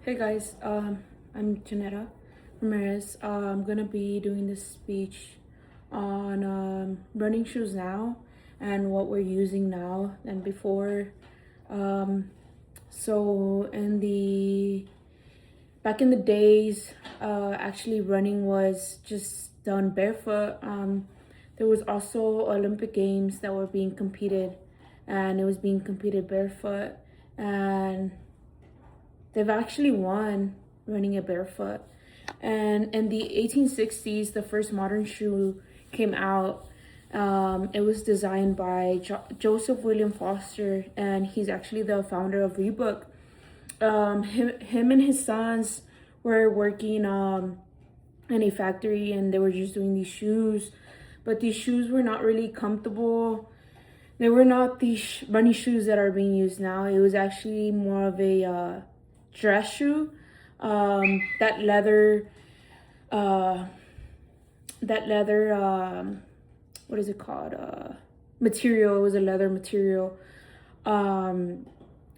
Hey guys, I'm Janetta Ramirez. I'm gonna be doing this speech on running shoes now and what we're using now than before. Um, so in the back in the days, actually running was just done barefoot. There was also Olympic Games that were being competed, and it was being competed barefoot, and they've actually won running it barefoot. And in the 1860s, the first modern shoe came out. It was designed by Joseph William Foster, and he's actually the founder of Reebok. Him and his sons were working in a factory, and they were just doing these shoes. But these shoes were not really comfortable. They were not these running shoes that are being used now. It was actually more of a dress shoe. That leather, uh, what is it called? Material. It was a leather material. And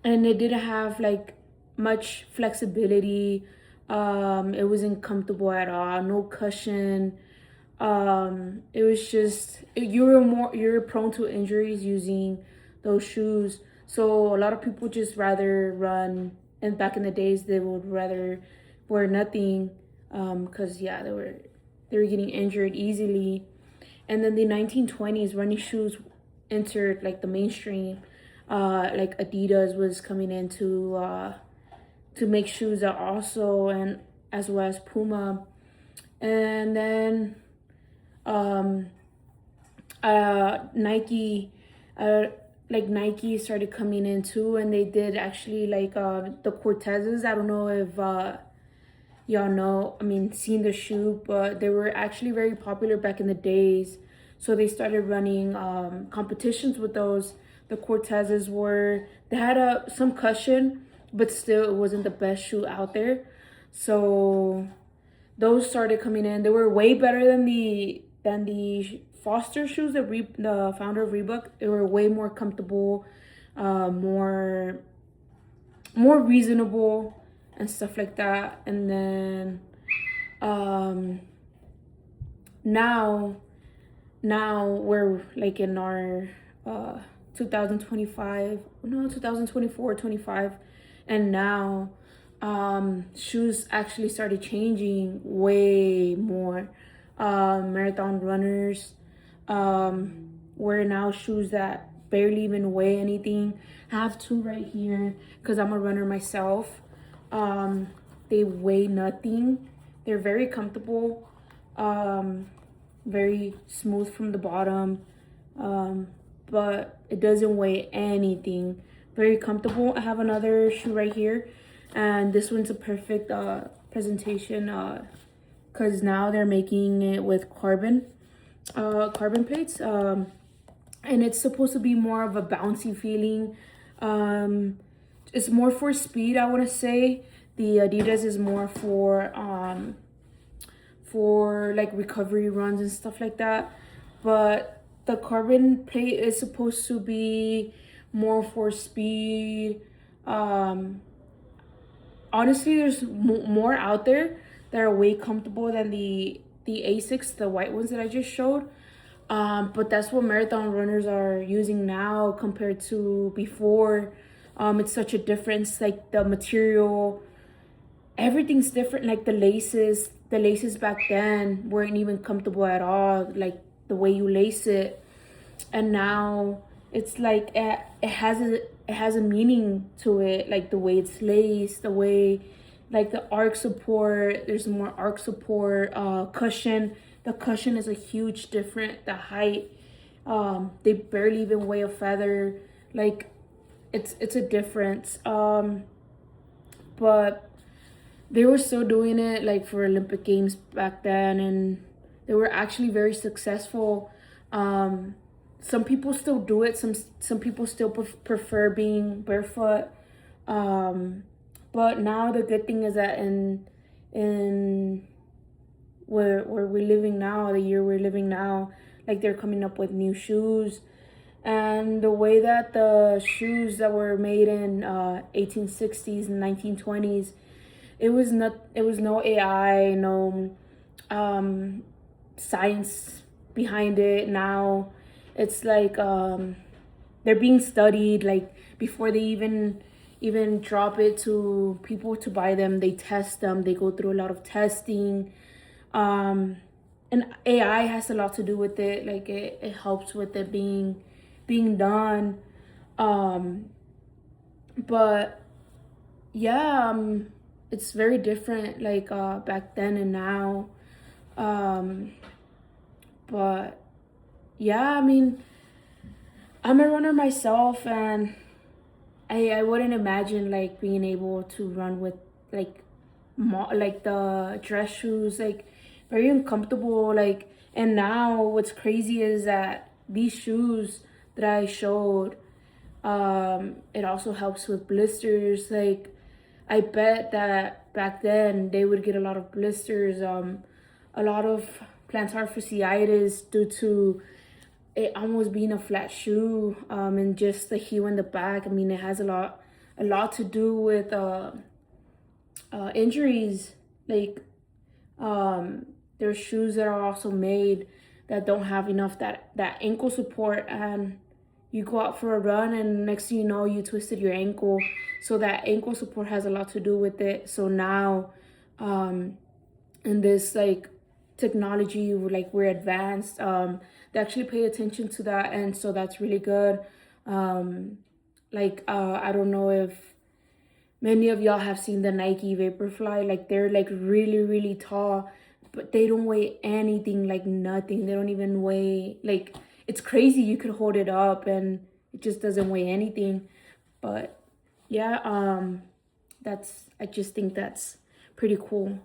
it didn't have like much flexibility. It wasn't comfortable at all. No cushion. It was just you're prone to injuries using those shoes. So a lot of people just rather run, and back in the days they would rather wear nothing, because yeah, they were getting injured easily. And then the 1920s, running shoes entered like the mainstream. Like Adidas was coming in to make shoes that also, and as well as Puma. And then Nike, Nike started coming in too, and they did actually like the Cortezes. I don't know if y'all know, I mean, seen the shoe, but they were actually very popular back in the days. So they started running competitions with those. The Cortezes they had some cushion, but still it wasn't the best shoe out there. So those started coming in. They were way better than the Foster shoes, the founder of Reebok. They were way more comfortable, more reasonable and stuff like that. And then now we're like in our 2025, no, 2024, 25, and now shoes actually started changing way more. Marathon runners wear now shoes that barely even weigh anything. I have two right here because I'm a runner myself. They weigh nothing. They're very comfortable, very smooth from the bottom, but it doesn't weigh anything. Very comfortable. I have another shoe right here, and this one's a perfect presentation, because now they're making it with carbon plates, and it's supposed to be more of a bouncy feeling. It's more for speed, I want to say. The Adidas is more for like recovery runs and stuff like that, but the carbon plate is supposed to be more for speed. Honestly, there's more out there that are way comfortable than the Asics, the white ones that I just showed. But that's what marathon runners are using now compared to before. It's such a difference. Like the material, everything's different. Like the laces back then weren't even comfortable at all. Like the way you lace it, and now it's like it has a meaning to it. Like the way it's laced, the way like the arc support. There's more arc support. Cushion. The cushion is a huge different. The height. They barely even weigh a feather. Like it's a difference. But they were still doing it like for Olympic Games back then, and they were actually very successful. Some people still do it. Some people still prefer being barefoot. But now the good thing is that in where we're living now, the year we're living now, like they're coming up with new shoes. And the way that the shoes that were made in 1860s and 1920s, it was no AI, no science behind it. Now it's like they're being studied, like before they even drop it to people to buy them, they test them, they go through a lot of testing. And AI has a lot to do with it, like it helps with it being done. But yeah, it's very different, like back then and now. um but yeah, I mean, I'm a runner myself, and I wouldn't imagine like being able to run with like like the dress shoes, like very uncomfortable. Like, and now what's crazy is that these shoes that I showed, it also helps with blisters. Like, I bet that back then they would get a lot of blisters, a lot of plantar fasciitis due to it almost being a flat shoe, and just the heel in the back. I mean, it has a lot to do with injuries. Like, there's shoes that are also made that don't have enough that ankle support, and you go out for a run and next thing you know you twisted your ankle. So that ankle support has a lot to do with it. So now, in this like technology, like we're advanced, they actually pay attention to that, and so that's really good. I don't know if many of y'all have seen the Nike Vaporfly. Like, they're like really tall, but they don't weigh anything, like nothing. They don't even weigh, like, it's crazy. You could hold it up and it just doesn't weigh anything. But yeah, that's, I just think that's pretty cool.